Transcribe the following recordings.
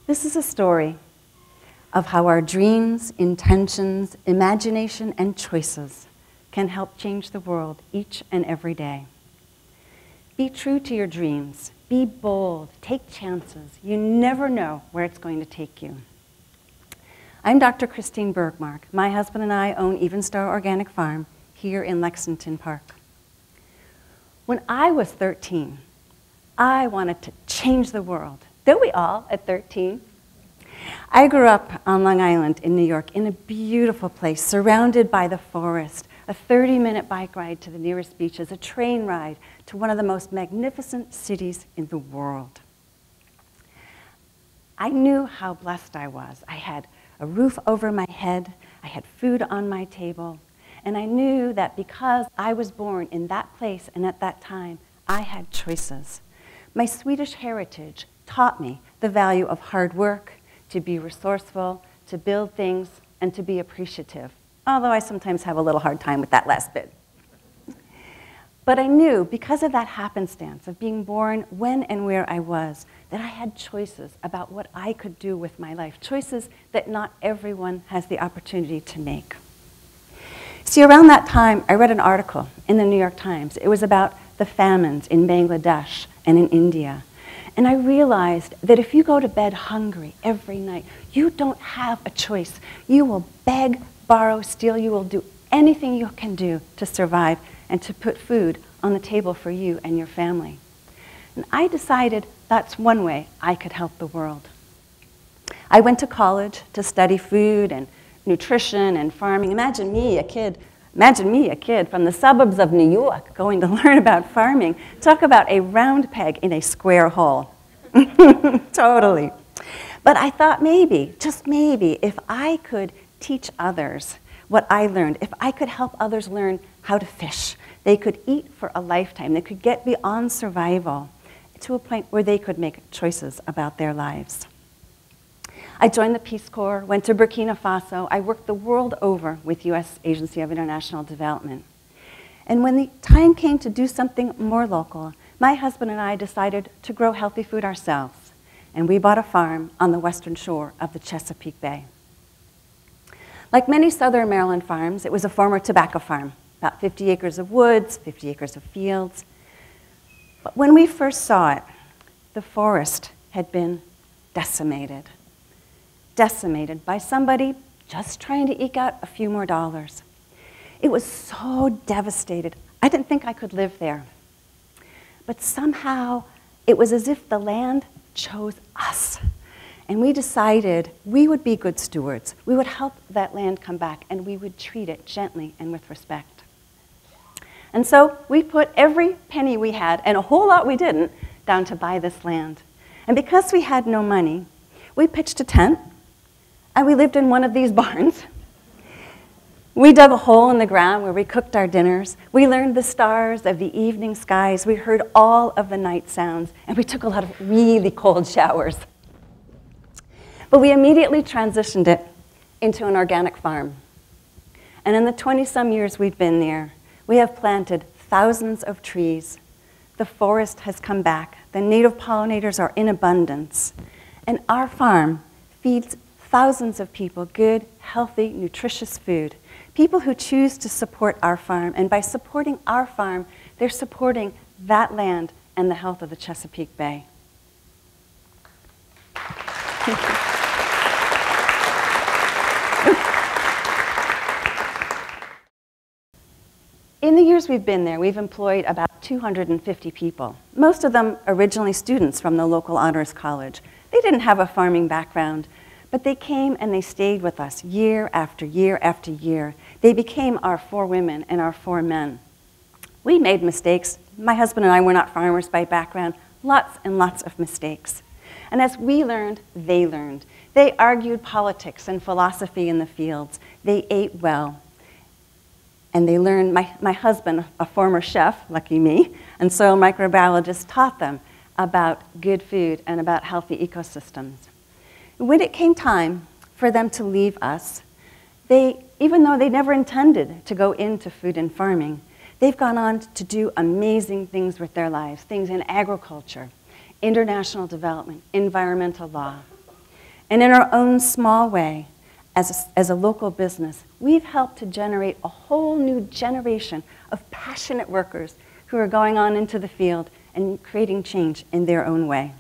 This is a story of how our dreams, intentions, imagination, and choices can help change the world each and every day. Be true to your dreams. Be bold. Take chances. You never know where it's going to take you. I'm Dr. Christine Bergmark. My husband and I own Even Star Organic Farm here in Lexington Park. When I was 13, I wanted to change the world. Don't we all at 13? I grew up on Long Island in New York in a beautiful place surrounded by the forest, a 30-minute bike ride to the nearest beaches, a train ride to one of the most magnificent cities in the world. I knew how blessed I was. I had a roof over my head, I had food on my table, and I knew that because I was born in that place and at that time, I had choices. My Swedish heritage taught me the value of hard work, to be resourceful, to build things, and to be appreciative, although I sometimes have a little hard time with that last bit. But I knew, because of that happenstance of being born when and where I was, that I had choices about what I could do with my life, choices that not everyone has the opportunity to make. See, around that time, I read an article in the New York Times. It was about the famines in Bangladesh and in India. And I realized that if you go to bed hungry every night, you don't have a choice. You will beg, borrow, steal. You will do anything you can do to survive and to put food on the table for you and your family. And I decided that's one way I could help the world. I went to college to study food and nutrition and farming. Imagine me, a kid from the suburbs of New York going to learn about farming. Talk about a round peg in a square hole. Totally. But I thought maybe, just maybe, if I could teach others what I learned, if I could help others learn how to fish, they could eat for a lifetime. They could get beyond survival to a point where they could make choices about their lives. I joined the Peace Corps, went to Burkina Faso. I worked the world over with U.S. Agency of International Development. And when the time came to do something more local, my husband and I decided to grow healthy food ourselves. And we bought a farm on the western shore of the Chesapeake Bay. Like many southern Maryland farms, it was a former tobacco farm, about 50 acres of woods, 50 acres of fields. But when we first saw it, the forest had been decimated by somebody just trying to eke out a few more dollars. It was so devastated. I didn't think I could live there. But somehow, it was as if the land chose us. And we decided we would be good stewards. We would help that land come back, and we would treat it gently and with respect. And so we put every penny we had, and a whole lot we didn't, down to buy this land. And because we had no money, we pitched a tent, and we lived in one of these barns. We dug a hole in the ground where we cooked our dinners. We learned the stars of the evening skies. We heard all of the night sounds, and we took a lot of really cold showers. But we immediately transitioned it into an organic farm. And in the 20-some years we've been there, we have planted thousands of trees. The forest has come back. The native pollinators are in abundance. And our farm feeds thousands of people good, healthy, nutritious food. People who choose to support our farm. And by supporting our farm, they're supporting that land and the health of the Chesapeake Bay. In the years we've been there, we've employed about 250 people, most of them originally students from the local honors college. They didn't have a farming background, but they came and they stayed with us year after year after year. They became our 4 women and our 4 men. We made mistakes. My husband and I were not farmers by background, lots and lots of mistakes. And as we learned, they learned. They argued politics and philosophy in the fields. They ate well. And they learned, my husband, a former chef, lucky me, and soil microbiologist, taught them about good food and about healthy ecosystems. When it came time for them to leave us, even though they never intended to go into food and farming, they've gone on to do amazing things with their lives, things in agriculture, international development, environmental law. And in our own small way, as a local business, we've helped to generate a whole new generation of passionate workers who are going on into the field and creating change in their own way.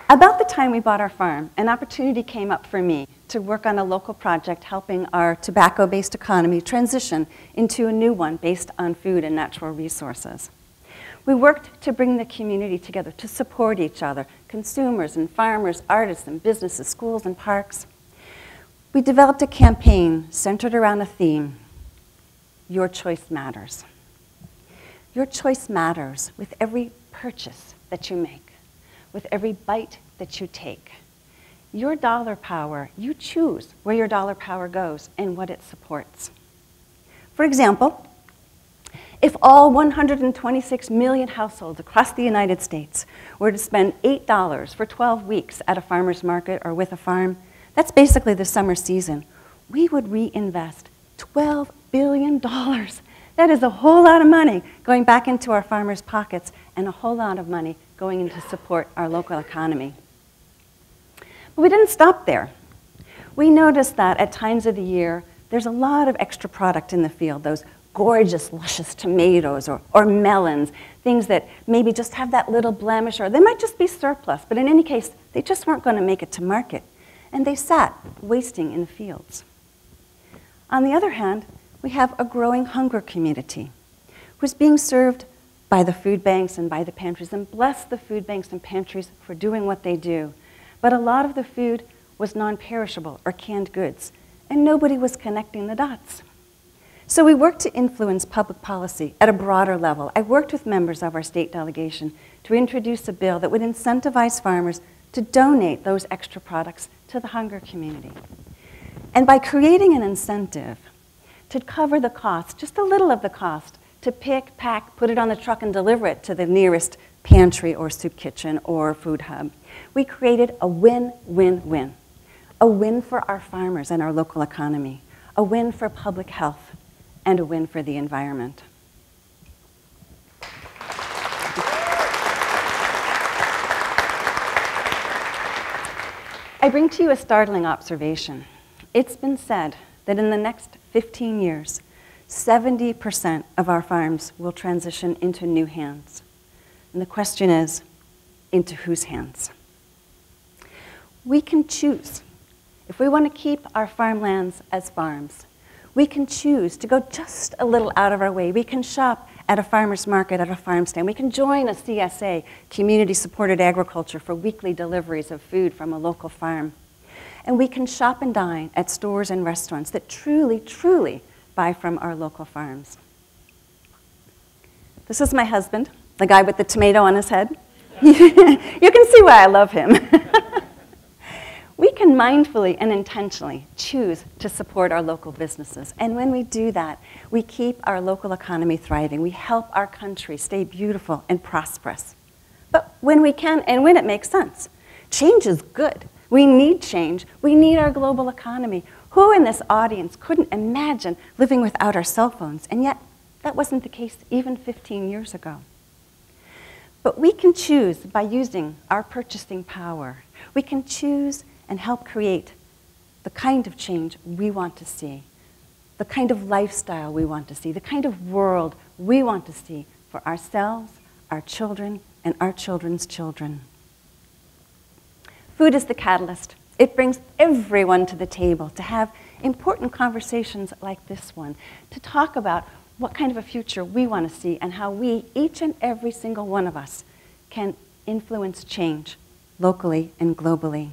About the time we bought our farm, an opportunity came up for me to work on a local project helping our tobacco-based economy transition into a new one based on food and natural resources. We worked to bring the community together, to support each other, consumers and farmers, artists and businesses, schools and parks. We developed a campaign centered around a theme: your choice matters. Your choice matters with every purchase that you make, with every bite that you take. Your dollar power, you choose where your dollar power goes and what it supports. For example, if all 126 million households across the United States were to spend $8 for 12 weeks at a farmer's market or with a farm, that's basically the summer season, we would reinvest $12 billion. That is a whole lot of money going back into our farmers' pockets and a whole lot of money going in to support our local economy. But we didn't stop there. We noticed that at times of the year, there's a lot of extra product in the field, those gorgeous, luscious tomatoes or melons, things that maybe just have that little blemish, or they might just be surplus, but in any case, they just weren't going to make it to market. And they sat wasting in the fields. On the other hand, we have a growing hunger community who's being served by the food banks and by the pantries, and bless the food banks and pantries for doing what they do. But a lot of the food was non-perishable or canned goods, and nobody was connecting the dots. So we worked to influence public policy at a broader level. I worked with members of our state delegation to introduce a bill that would incentivize farmers to donate those extra products to the hunger community. And by creating an incentive to cover the cost, just a little of the cost, to pick, pack, put it on the truck and deliver it to the nearest pantry or soup kitchen or food hub, we created a win-win-win. A win for our farmers and our local economy, a win for public health, and a win for the environment. I bring to you a startling observation. It's been said that in the next 15 years, 70% of our farms will transition into new hands. And the question is, into whose hands? We can choose. If we want to keep our farmlands as farms, we can choose to go just a little out of our way. We can shop at a farmer's market, at a farm stand. We can join a CSA, community-supported agriculture, for weekly deliveries of food from a local farm. And we can shop and dine at stores and restaurants that truly, truly buy from our local farms. This is my husband, the guy with the tomato on his head. You can see why I love him. We can mindfully and intentionally choose to support our local businesses. And when we do that, we keep our local economy thriving. We help our country stay beautiful and prosperous. But when we can, and when it makes sense, change is good. We need change. We need our global economy. Who in this audience couldn't imagine living without our cell phones? And yet, that wasn't the case even 15 years ago. But we can choose by using our purchasing power. We can choose and help create the kind of change we want to see, the kind of lifestyle we want to see, the kind of world we want to see for ourselves, our children, and our children's children. Food is the catalyst. It brings everyone to the table to have important conversations like this one, to talk about what kind of a future we want to see and how we, each and every single one of us, can influence change locally and globally.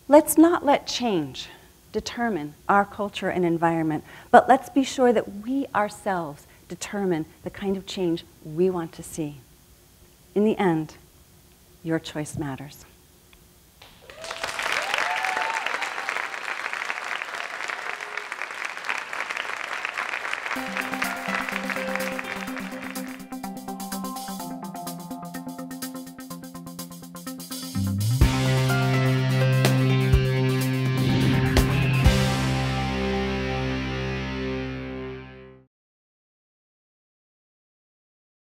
Let's not let change determine our culture and environment, but let's be sure that we ourselves determine the kind of change we want to see. In the end, your choice matters.